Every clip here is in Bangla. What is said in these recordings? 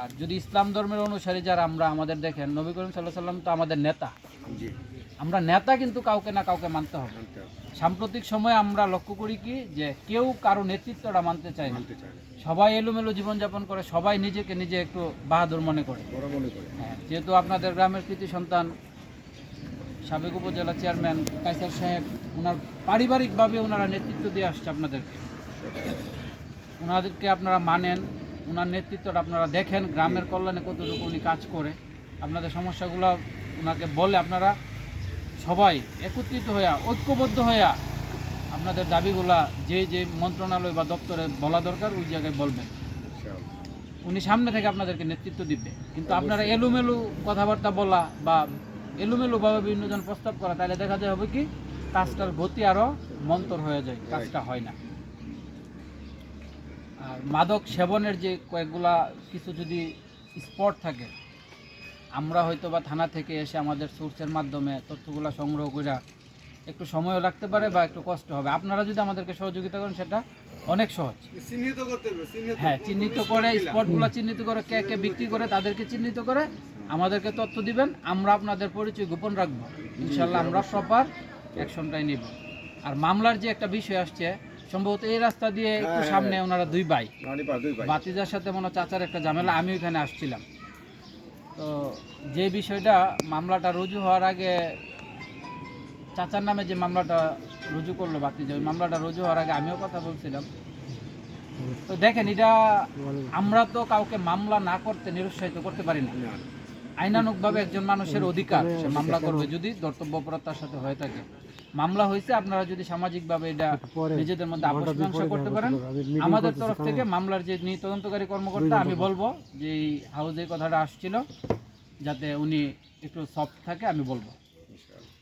আর যদি ইসলাম ধর্মের অনুসারী যারা আমরা আমাদের দেখেন, নবী করিম সাল্লাল্লাহু আলাইহি সাল্লাম তো আমাদের নেতা। আমরা নেতা কিন্তু কাউকে না কাউকে মানতে হবে। সাম্প্রতিক সময়ে আমরা লক্ষ্য করি কি যে কেউ কারো নেতৃত্বটা মানতে চায় না। সবাই এলোমেলো জীবনযাপন করে, সবাই নিজেকে নিজে একটু বাহাদুর মনে করে। হ্যাঁ, যেহেতু আপনাদের গ্রামের কৃতি সন্তান সাবেক উপজেলা চেয়ারম্যান কায়সার সাহেব, ওনার পারিবারিকভাবে ওনারা নেতৃত্ব দিয়ে আসছে আপনাদেরকে। ওনাদেরকে আপনারা মানেন, ওনার নেতৃত্বটা আপনারা দেখেন, গ্রামের কল্যাণে কতটুকু উনি কাজ করে। আপনাদের সমস্যাগুলো ওনাকে বলে আপনারা সবাই একত্রিত হইয়া, ঐক্যবদ্ধ হইয়া আপনাদের দাবিগুলা যে যে মন্ত্রণালয় বা দপ্তরে বলা দরকার ওই জায়গায় বলবেন। উনি সামনে থেকে আপনাদেরকে নেতৃত্ব দিবে। কিন্তু আপনারা এলোমেলো কথাবার্তা বলা বা এলোমেলোভাবে বিভিন্নজন প্রস্তাব করা, তাহলে দেখা যায় হবে কি কাজটার গতি আরও মন্তর হয়ে যায়, কাজটা হয় না। আর মাদক সেবনের যে কয়েকগুলা কিছু যদি স্পট থাকে, আমরা হয়তো বা থানা থেকে এসে আমাদের সোর্সের মাধ্যমে তথ্যগুলো সংগ্রহ করে একটু সময়ও লাগতে পারে বা একটু কষ্ট হবে। আপনারা যদি আমাদেরকে সহযোগিতা করেন সেটা অনেক সহজ। হ্যাঁ, চিহ্নিত করে স্পটগুলো চিহ্নিত করে কে কে বিক্রি করে তাদেরকে চিহ্নিত করে আমাদেরকে তথ্য দিবেন। আমরা আপনাদের পরিচয় গোপন রাখবো, ইনশাল্লাহ আমরা প্রপার অ্যাকশনটাই নিব। আর মামলার যে একটা বিষয় আসছে, সম্ভবত এই রাস্তা দিয়ে একটু সামনে ওনারা দুই ভাই, বাতিজার সাথে মনে চাচার একটা ঝামেলা, আমি ওইখানে আসছিলাম। তো যে বিষয়টা মামলাটা রুজু হওয়ার আগে চাচার নামে যে মামলাটা রুজু করলো বাতিজা, ওই মামলাটা রুজু হওয়ার আগে আমিও কথা বলছিলাম। তো দেখেন, এটা আমরা তো কাউকে মামলা না করতে নিরুৎসাহিত করতে পারি না। আইনানুগভাবে একজন মানুষের অধিকার, সে মামলা করবে যদি কর্তব্য অপরাধ তার সাথে হয়ে থাকে। মামলা হয়েছে, আপনারা যদি সামাজিকভাবে এটা নিজেদের মধ্যে আপোষ মীমাংসা করতে পারেন, আমাদের তরফ থেকে মামলার যে তদন্তকারী কর্মকর্তা, আমি বলবো যে এই হাউজে কথাটা আসছিল যাতে উনি একটু সফট থাকে, আমি বলবো।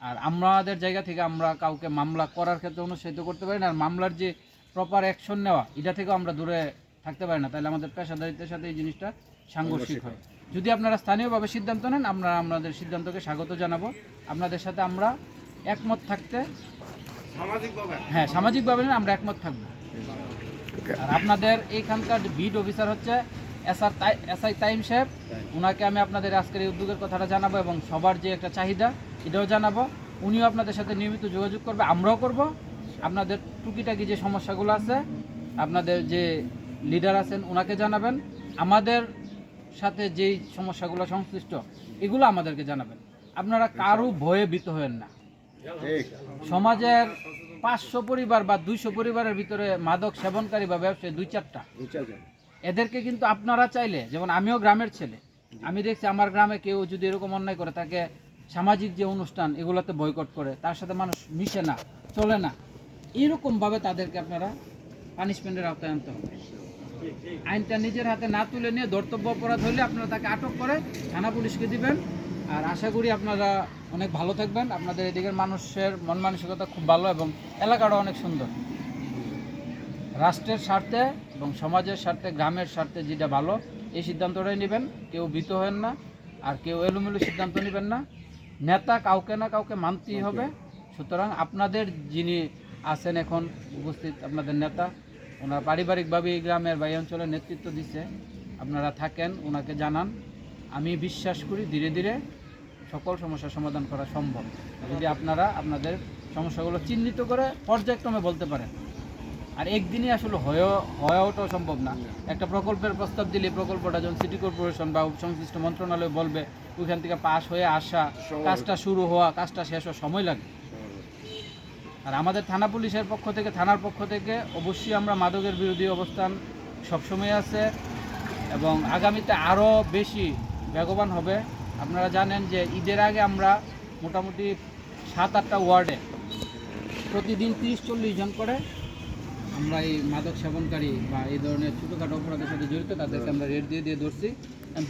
আর আমাদের জায়গা থেকে আমরা কাউকে মামলা করার ক্ষেত্রে অনুৎসাহিত করতে পারি না। আর মামলার যে প্রপার অ্যাকশন নেওয়া, এটা থেকেও আমরা দূরে থাকতে পারি না, তাহলে আমাদের পেশাদারিত্বের সাথে এই জিনিসটা সাংঘর্ষিক হয়। যদি আপনারা স্থানীয়ভাবে সিদ্ধান্ত নেন, আমরা আপনাদের সিদ্ধান্তকে স্বাগত জানাবো। আপনাদের সাথে আমরা একমত থাকতে, হ্যাঁ সামাজিকভাবে আমরা একমত থাকবো। আর আপনাদের এইখানকার বিড অফিসার হচ্ছে এসআই তাইম সাহেব, ওনাকে আমি আপনাদের আজকের এই উদ্যোগের কথাটা জানাবো এবং সবার যে একটা চাহিদা এটাও জানাবো। উনিও আপনাদের সাথে নিয়মিত যোগাযোগ করবে, আমরাও করব। আপনাদের টুকিটাকি যে সমস্যাগুলো আছে, আপনাদের যে লিডার আছেন ওনাকে জানাবেন। আমাদের সাথে যেই সমস্যাগুলো সংশ্লিষ্ট এগুলো আমাদেরকে জানাবেন। আপনারা কারো ভয়ে ভীত হবেন না। সমাজের 500 পরিবার বা 200 পরিবারের ভিতরে মাদক সেবনকারী বা ব্যবসায়ী 2-4টা, এদেরকে কিন্তু আপনারা চাইলে, যেমন আমিও গ্রামের ছেলে, আমি দেখছি আমার গ্রামে কেউ যদি এরকম অন্যায় করে, তাকে সামাজিক যে অনুষ্ঠান এগুলোতে বয়কট করে, তার সাথে মানুষ মিশে না, চলে না, এরকমভাবে তাদেরকে আপনারা পানিশমেন্টের আওতায় আনতে হবে। আইনটা নিজের হাতে না তুলে নিয়ে ধর্তব্য অপরাধ হলে আপনারা তাকে আটক করে থানা পুলিশকে দিবেন। আর আশা করি আপনারা অনেক ভালো থাকবেন। আপনাদের এদিকের মানুষের মন মানসিকতা খুব ভালো এবং এলাকাটা অনেক সুন্দর। রাষ্ট্রের স্বার্থে এবং সমাজের স্বার্থে, গ্রামের স্বার্থে যেটা ভালো এই সিদ্ধান্তটাই নেবেন। কেউ ভীত হবেন না, আর কেউ এলোমেলো সিদ্ধান্ত নেবেন না। নেতা কাউকে না কাউকে মানতেই হবে। সুতরাং আপনাদের যিনি আছেন এখন উপস্থিত, আপনাদের নেতা, ওনার পারিবারিকভাবে এই গ্রামের বা এই অঞ্চলের নেতৃত্ব দিচ্ছে, আপনারা থাকেন, ওনাকে জানান। আমি বিশ্বাস করি ধীরে ধীরে সকল সমস্যার সমাধান করা সম্ভব, যদি আপনারা আপনাদের সমস্যাগুলো চিহ্নিত করে পর্যায়ক্রমে বলতে পারেন। আর একদিনই আসলে হয়ে ওঠাও সম্ভব না। একটা প্রকল্পের প্রস্তাব দিলে প্রকল্পটা যখন সিটি কর্পোরেশন বা সংশ্লিষ্ট মন্ত্রণালয় বলবে, ওইখান থেকে পাস হয়ে আসা, কাজটা শুরু হওয়া, কাজটা শেষ হওয়া সময় লাগে। আর আমাদের থানা পুলিশের পক্ষ থেকে, থানার পক্ষ থেকে অবশ্যই আমরা মাদকের বিরোধী অবস্থান সবসময় আছে এবং আগামীতে আরও বেশি বেগবান হবে। আপনারা জানেন যে ঈদের আগে আমরা মোটামুটি 7-8টা ওয়ার্ডে প্রতিদিন 30-40 জন করে আমরা এই মাদক সেবনকারী বা এই ধরনের ছোটোখাটো অপরাধের সাথে জড়িত তাদেরকে আমরা রেড দিয়ে ধরছি।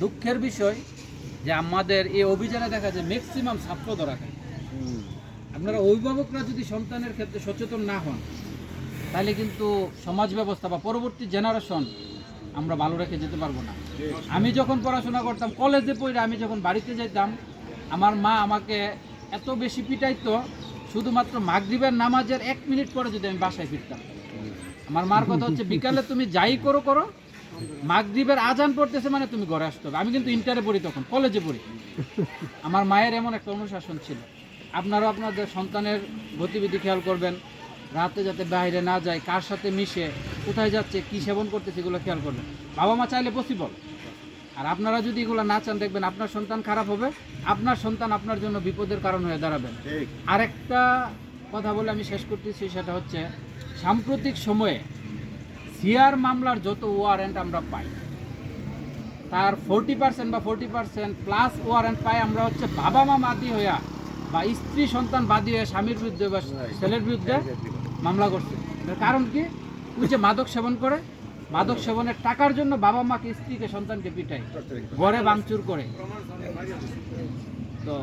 দুঃখের বিষয় যে আমাদের এই অভিযানে দেখা যায় ম্যাক্সিমাম ছাত্র ধরা খায়। আপনারা অভিভাবকরা যদি সন্তানের ক্ষেত্রে সচেতন না হন, তাহলে কিন্তু সমাজ ব্যবস্থা বা পরবর্তী জেনারেশন আমরা ভালো রেখে যেতে পারবো না। আমি যখন পড়াশোনা করতাম, কলেজে পড়ে আমি যখন বাড়িতে যেতাম, আমার মা আমাকে এত বেশি পিটাইতো, শুধুমাত্র মাগরিবের নামাজের 1 মিনিট পরে যদি আমি বাসায় ফিরতাম। আমার মার কথা হচ্ছে, বিকালে তুমি যাই করো করো, মাগরিবের আজান পড়তেছে মানে তুমি ঘরে আসতে হবে। আমি কিন্তু ইন্টারে পড়ি, তখন কলেজে পড়ি। আমার মায়ের এমন একটা অনুশাসন ছিল। আপনারাও আপনাদের সন্তানের গতিবিধি খেয়াল করবেন, রাতে যাতে বাইরে না যায়, কার সাথে মিশে, কোথায় যাচ্ছে, কি সেবন করতেছে, এগুলো খেয়াল করবেন। বাবা মা চাইলে পসিবল। আর আপনারা যদি এগুলো না চান, দেখবেন আপনার সন্তান খারাপ হবে, আপনার সন্তান আপনার জন্য বিপদের কারণ হয়ে দাঁড়াবেন। আরেকটা কথা বলে আমি শেষ করতেছি, সেটা হচ্ছে সাম্প্রতিক সময়ে সিআর মামলার যত ওয়ারেন্ট আমরা পাই, তার 40% বা 40% প্লাস ওয়ারেন্ট পাই আমরা হচ্ছে বাবা মা বাদী হইয়া বা স্ত্রী সন্তান বাদী হয়ে স্বামীর বিরুদ্ধে বা ছেলের বিরুদ্ধে মামলা করছে। এর কারণ কি? ওই যে মাদক সেবন করে, মাদক সেবনের টাকার জন্য বাবা মাকে, স্ত্রীকে, সন্তানকে পিটায়, ঘরে ভাঙচুর করে। তো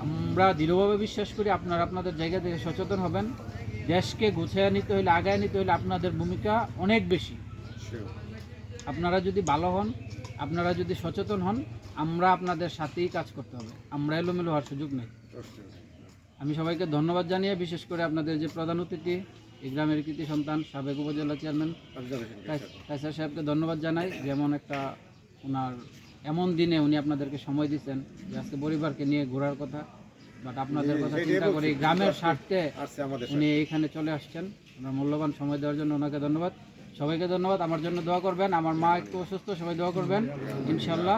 আমরা দৃঢ়ভাবে বিশ্বাস করি আপনারা আপনাদের জায়গা থেকে সচেতন হবেন। দেশকে গুছিয়ে নিতে হলে, আগায় নিতে হলে আপনাদের ভূমিকা অনেক বেশি। আপনারা যদি ভালো হন, আপনারা যদি সচেতন হন, আমরা আপনাদের সাথেই কাজ করতে হবে। আমরা এলোমেলো হওয়ার সুযোগ নেই। আমি সবাইকে ধন্যবাদ জানিয়ে, বিশেষ করে আপনাদের যে প্রধান অতিথি, এই গ্রামের কৃতি সন্তান সাবেক উপজেলা চেয়ারম্যান কায়সার সাহেবকে ধন্যবাদ জানাই। যেমন একটা ওনার এমন দিনে উনি আপনাদেরকে সময় দিচ্ছেন যে আজকে পরিবারকে নিয়ে ঘোরার কথা, বাট আপনাদের কথা চিন্তা করে গ্রামের স্বার্থে উনি এইখানে চলে আসছেন। ওনার মূল্যবান সময় দেওয়ার জন্য ওনাকে ধন্যবাদ। সবাইকে ধন্যবাদ। আমার জন্য দোয়া করবেন। আমার মা একটু অসুস্থ, সবাই দোয়া করবেন ইনশাল্লাহ।